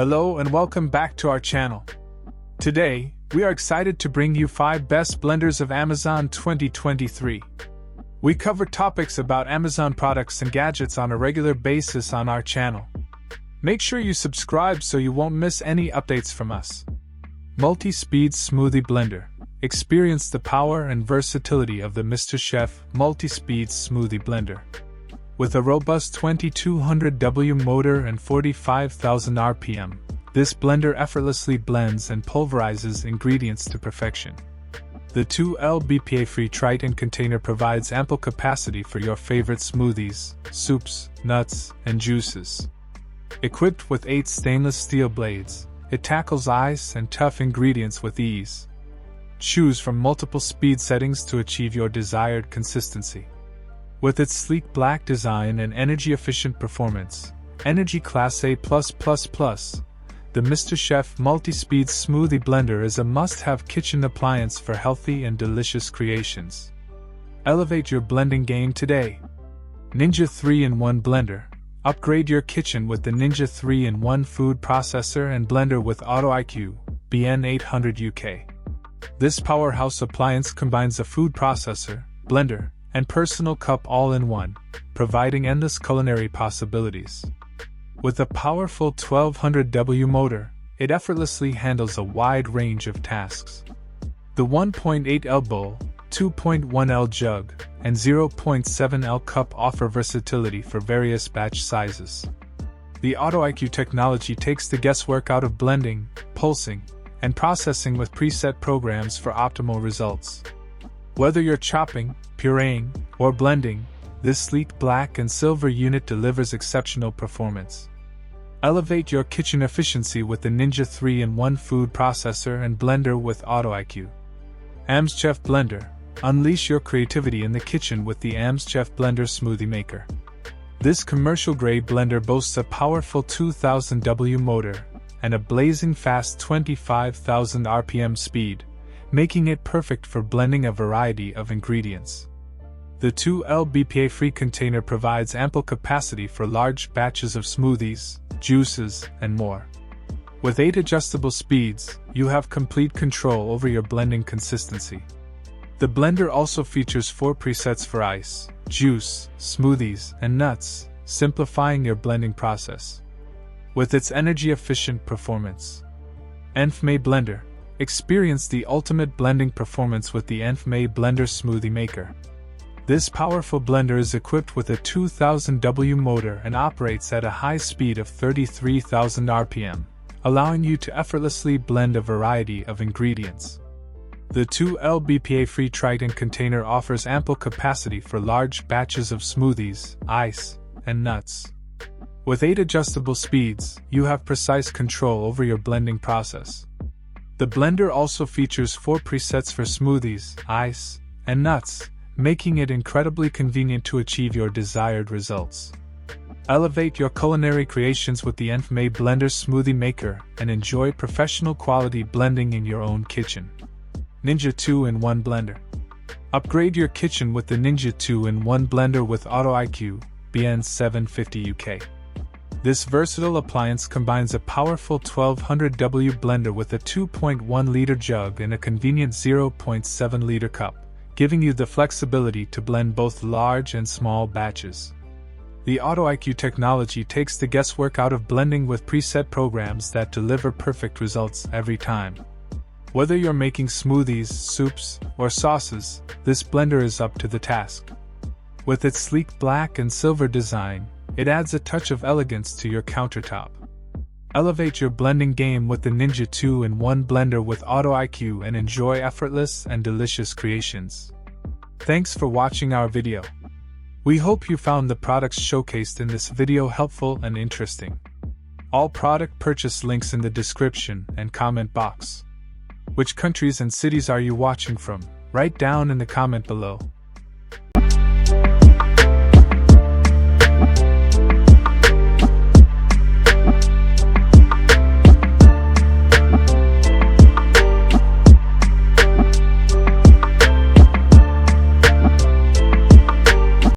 Hello and welcome back to our channel. Today, we are excited to bring you 5 best blenders of Amazon 2023. We cover topics about Amazon products and gadgets on a regular basis on our channel. Make sure you subscribe so you won't miss any updates from us. Multi-Speed Smoothie Blender. Experience the power and versatility of the AMZCHEF Multi-Speed Smoothie Blender. With a robust 2200W motor and 45,000 RPM, this blender effortlessly blends and pulverizes ingredients to perfection. The 2L BPA-free Triton container provides ample capacity for your favorite smoothies, soups, nuts, and juices. Equipped with 8 stainless steel blades, it tackles ice and tough ingredients with ease. Choose from multiple speed settings to achieve your desired consistency. With its sleek black design and energy-efficient performance, Energy Class A+++, the AMZCHEF Multi-Speed Smoothie Blender is a must-have kitchen appliance for healthy and delicious creations. Elevate your blending game today. Ninja 3-in-1 Blender. Upgrade your kitchen with the Ninja 3-in-1 food processor and blender with Auto IQ, BN800 UK. This powerhouse appliance combines a food processor, blender, and personal cup all in one, providing endless culinary possibilities. With a powerful 1200W motor, it effortlessly handles a wide range of tasks. The 1.8L bowl, 2.1L jug, and 0.7L cup offer versatility for various batch sizes. The Auto IQ technology takes the guesswork out of blending, pulsing, and processing with preset programs for optimal results. Whether you're chopping, pureeing, or blending, this sleek black and silver unit delivers exceptional performance. Elevate your kitchen efficiency with the Ninja 3-in-1 food processor and blender with Auto IQ. AMZCHEF Blender. Unleash your creativity in the kitchen with the AMZCHEF Blender Smoothie Maker. This commercial-grade blender boasts a powerful 2000W motor and a blazing fast 25,000 RPM speed, making it perfect for blending a variety of ingredients. The 2L BPA-free container provides ample capacity for large batches of smoothies, juices, and more. With 8 adjustable speeds, you have complete control over your blending consistency. The blender also features 4 presets for ice, juice, smoothies, and nuts, simplifying your blending process. With its energy-efficient performance. Enfmay Blender. Experience the ultimate blending performance with the Enfmay Blender Smoothie Maker. This powerful blender is equipped with a 2000W motor and operates at a high speed of 33,000 RPM, allowing you to effortlessly blend a variety of ingredients. The 2L BPA-free Triton container offers ample capacity for large batches of smoothies, ice, and nuts. With 8 adjustable speeds, you have precise control over your blending process. The blender also features 4 presets for smoothies, ice, and nuts, making it incredibly convenient to achieve your desired results. Elevate your culinary creations with the Enfmay Blender Smoothie Maker and enjoy professional quality blending in your own kitchen. Ninja 2-in-1 Blender. Upgrade your kitchen with the Ninja 2-in-1 Blender with Auto IQ, BN750 UK. This versatile appliance combines a powerful 1200W blender with a 2.1-liter jug and a convenient 0.7-liter cup, giving you the flexibility to blend both large and small batches. The Auto IQ technology takes the guesswork out of blending with preset programs that deliver perfect results every time. Whether you're making smoothies, soups, or sauces, this blender is up to the task. With its sleek black and silver design, it adds a touch of elegance to your countertop. Elevate your blending game with the Ninja 2-in-1 Blender with Auto IQ and enjoy effortless and delicious creations. Thanks for watching our video. We hope you found the products showcased in this video helpful and interesting. All product purchase links in the description and comment box. Which countries and cities are you watching from? Write down in the comment below.